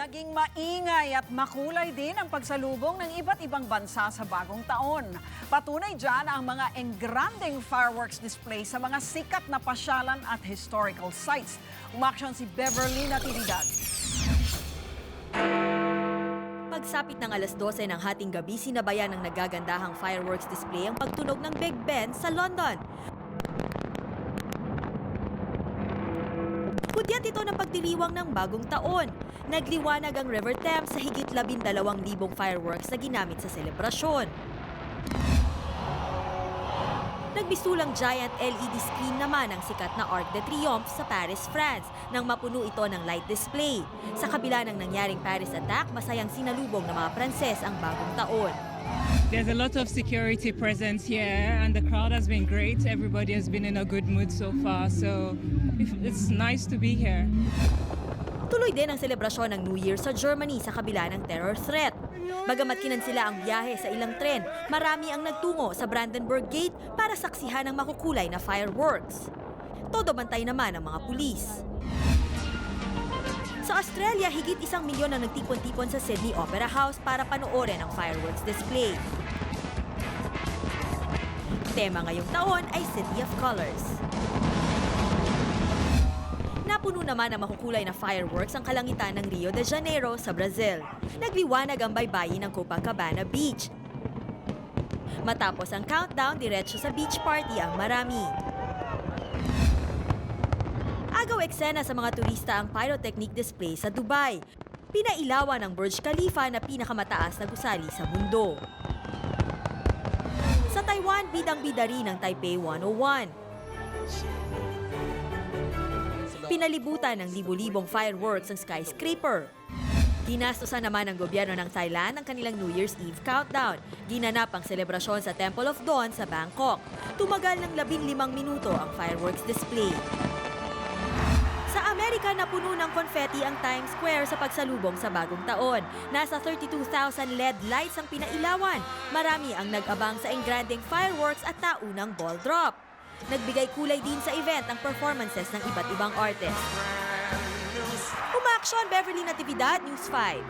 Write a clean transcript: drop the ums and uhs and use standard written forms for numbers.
Naging maingay at makulay din ang pagsalubong ng iba't ibang bansa sa bagong taon. Patunay dyan ang mga engrandeng fireworks display sa mga sikat na pasyalan at historical sites. Umaksyon si Beverly Natividad. Pagsapit ng alas 12 ng hating gabi, sinabayan ng nagagandahang fireworks display ang pagtunog ng Big Ben sa London. Hudyat ito ng pagdiriwang ng bagong taon. Nagliwanag ang River Thames sa higit 12,000 fireworks na ginamit sa selebrasyon. Nagbistulang giant LED screen naman ang sikat na Arc de Triomphe sa Paris, France, nang mapuno ito ng light display. Sa kabila ng nangyaring Paris attack, masayang sinalubong ng mga Pranses ang bagong taon. There's a lot of security presence here and the crowd has been great. Everybody has been in a good mood so far, so it's nice to be here. Tuloy din ang selebrasyon ng New Year sa Germany sa kabila ng terror threat. Bagamat kinansila ang biyahe sa ilang tren, marami ang nagtungo sa Brandenburg Gate para saksihan ang makukulay na fireworks. Todo bantay naman ang mga pulis. Sa Australia, higit 1 milyon ang nagtipon-tipon sa Sydney Opera House para panoorin ang fireworks display. Tema ngayong taon ay City of Colors. Napuno naman ang makukulay na fireworks ang kalangitan ng Rio de Janeiro sa Brazil. Nagliwanag ang baybayin ng Copacabana Beach. Matapos ang countdown, diretso sa beach party ang marami. Agaw eksena sa mga turista ang pyrotechnic display sa Dubai. Pinailawan ang Burj Khalifa na pinakamataas na gusali sa mundo. Sa Taiwan, bidang-bida rin ang Taipei 101. Pinalibutan ng libu-libong fireworks ang skyscraper. Ginastosan naman ng gobyerno ng Thailand ang kanilang New Year's Eve countdown. Ginanap ang selebrasyon sa Temple of Dawn sa Bangkok. Tumagal ng 15 minuto ang fireworks display. Sa Amerika, napuno ng confetti ang Times Square sa pagsalubong sa bagong taon. Nasa 32,000 LED lights ang pinailawan. Marami ang nag-abang sa engrandeng fireworks at taunang ball drop. Nagbigay kulay din sa event ang performances ng iba't ibang artists. Umaksyon, Beverly Natividad, News 5.